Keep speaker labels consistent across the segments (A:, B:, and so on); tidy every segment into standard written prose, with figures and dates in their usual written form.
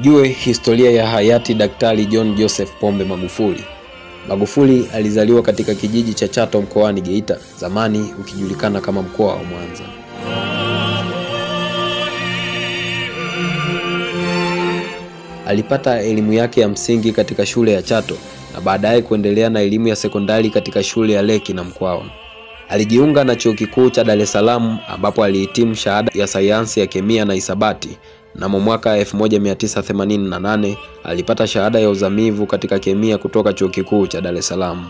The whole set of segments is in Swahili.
A: Tujue historia ya hayati Daktari John Joseph Pombe Magufuli. Magufuli alizaliwa katika kijiji cha Chato mkoani Geita, zamani ukijulikana kama mkoa wa Mwanza. Alipata elimu yake ya msingi katika shule ya Chato na baadaye kuendelea na elimu ya sekondari katika shule ya Leki na Mkwawa. Alijiunga na Chuo Kikuu cha Dar es Salaam ambapo alihitimu shahada ya sayansi ya kemia na hisabati. Mnamo mwaka 1988 alipata shahada ya uzamivu katika kemia kutoka Chuo Kikuu cha Dar es Salaam.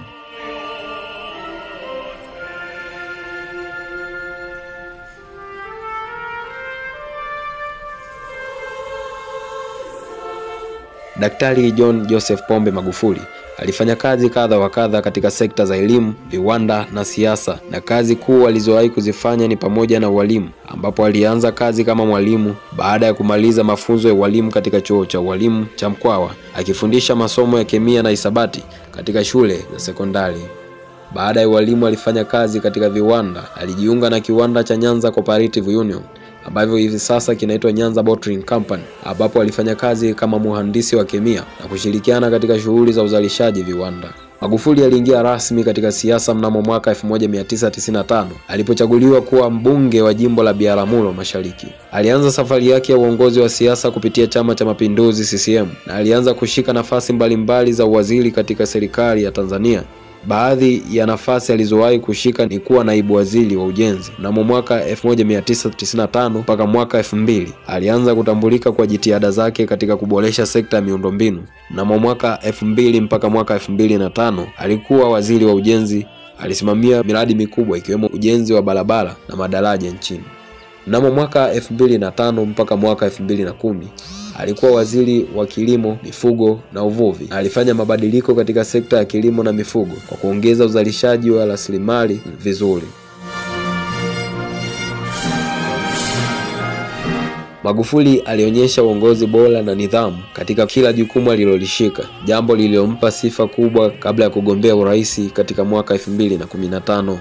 A: Daktari John Joseph Pombe Magufuli alifanya kazi kadha wa kadha katika sekta za elimu, viwanda na siasa, na kazi kuu alizowahi kuzifanya ni pamoja na ualimu, ambapo alianza kazi kama mwalimu baada ya kumaliza mafunzo ya ualimu katika chuo cha ualimu cha Mkwawa, akifundisha masomo ya kemia na hisabati katika shule za sekondari. Baada ya ualimu alifanya kazi katika viwanda. Alijiunga na kiwanda cha Nyanza Cooperative Union ambavyo hivi sasa kinaitwa Nyanza Bottling Company, ambapo alifanya kazi kama mhandisi wa kemia na kushirikiana katika shughuli za uzalishaji viwanda. Magufuli aliingia rasmi katika siasa mnamo mwaka 1995 alipochaguliwa kuwa mbunge wa jimbo la Biharamulo Mashariki. Alianza safari yake ya uongozi wa siasa kupitia Chama cha Mapinduzi CCM na alianza kushika nafasi mbalimbali za uwaziri katika serikali ya Tanzania. Baadhi ya nafasi alizowahi kushika ni kuwa naibu waziri wa ujenzi. Mnamo mwaka 1995 mpaka mwaka 2000 alianza kutambulika kwa jitihada zake katika kuboresha sekta ya miundombinu. Mnamo mwaka 2000 mpaka mwaka 2005 alikuwa waziri wa ujenzi. Alisimamia miradi mikubwa ikiwemo ujenzi wa barabara na madaraja nchini. Mnamo mwaka 2005 mpaka mwaka 2010 alikuwa waziri wa kilimo, mifugo na uvuvi. Alifanya mabadiliko katika sekta ya kilimo na mifugo kwa kuongeza uzalishaji wa rasilimali vizuri. Magufuli alionyesha uongozi bora na nidhamu katika kila jukumu alilolishika, jambo lililompa sifa kubwa kabla ya kugombea urais katika mwaka 2015.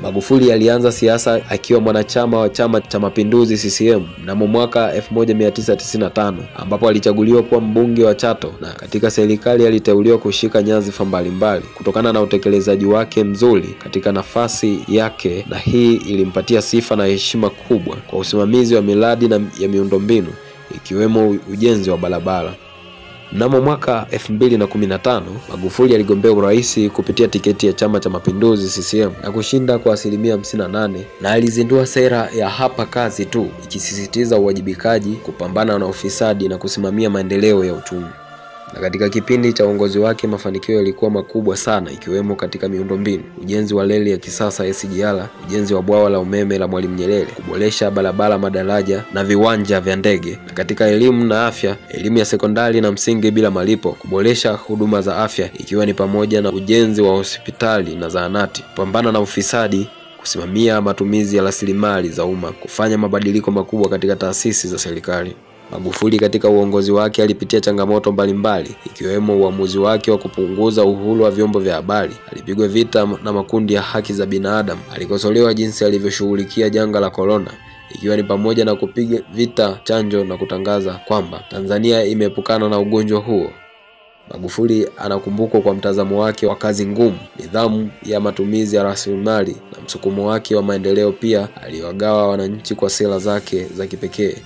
A: Magufuli alianza siasa akiwa mwanachama wa Chama cha Mapinduzi CCM mnamo mwaka 1995 ambapo alichaguliwa kuwa mbunge wa Chato, na katika serikali aliteuliwa kushika nyadhifa mbalimbali kutokana na utekelezaji wake mzuri katika nafasi yake, na hii ilimpatia sifa na heshima kubwa kwa usimamizi wa miradi na ya miundombinu ikiwemo ujenzi wa barabara. Mnamo mwaka 2015 Magufuli aligombea urais kupitia tiketi ya Chama cha Mapinduzi CCM na kushinda kwa 58%, na alizindua sera ya hapa kazi tu, ikisisitiza uwajibikaji, kupambana na ufisadi na kusimamia maendeleo ya uchumi. Na katika kipindi cha uongozi wake mafanikio yalikuwa makubwa sana, ikiwemo katika miundombinu, ujenzi wa reli ya kisasa SGR, ujenzi wa bwawa la umeme la Mwalimu Nyerere, kuboresha barabara, madaraja na viwanja vya ndege. Na katika elimu na afya, elimu ya sekondari na msingi bila malipo, kuboresha huduma za afya ikiwa ni pamoja na ujenzi wa hospitali na zahanati, kupambana na ufisadi, kusimamia matumizi ya rasilimali za umma, kufanya mabadiliko makubwa katika taasisi za serikali. Magufuli katika uongozi wake alipitia changamoto mbalimbali, ikiwemo uamuzi wake wa kupunguza uhuru wa vyombo vya habari. Alipigwa vita na makundi ya haki za binadamu. Alikosolewa jinsi alivyoshughulikia janga la corona, ikiwa ni pamoja na kupiga vita chanjo na kutangaza kwamba Tanzania imeepukana na ugonjwa huo. Magufuli anakumbukwa kwa mtazamo wake wa kazi ngumu, nidhamu ya matumizi ya rasilimali na msukumo wake wa maendeleo. Pia aliwagawa wananchi kwa sera zake za kipekee.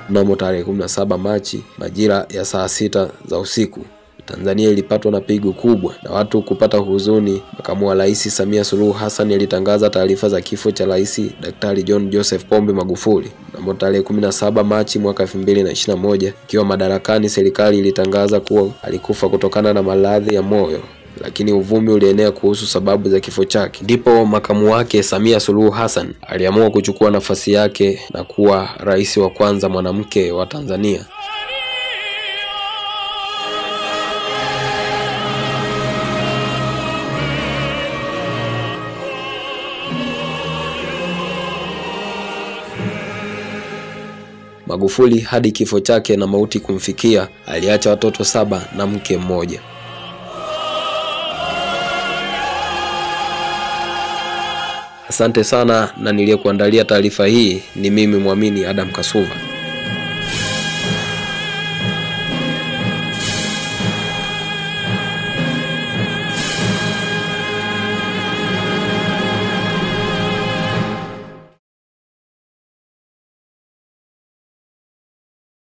A: Mnamo tarehe 17 Machi majira ya saa 6 za usiku, Tanzania ilipatwa na pigo kubwa na watu kupata huzuni. Makamu wa Rais Samia Suluhu Hassan alitangaza taarifa za kifo cha Rais Daktari John Joseph Pombe Magufuli. Mnamo tarehe 17 Machi mwaka 2021, ikiwa madarakani, serikali ilitangaza kuwa alikufa kutokana na maradhi ya moyo, lakini uvumi ulienea kuhusu sababu za kifo chake. Ndipo makamu wake Samia Suluhu Hassan aliamua kuchukua nafasi yake na kuwa rais wa kwanza mwanamke wa Tanzania. Magufuli hadi kifo chake na mauti kumfikia aliacha watoto 7 na mke mmoja. Asante sana, na niliyekuandalia taarifa hii ni mimi Muamini Adam Kasuva.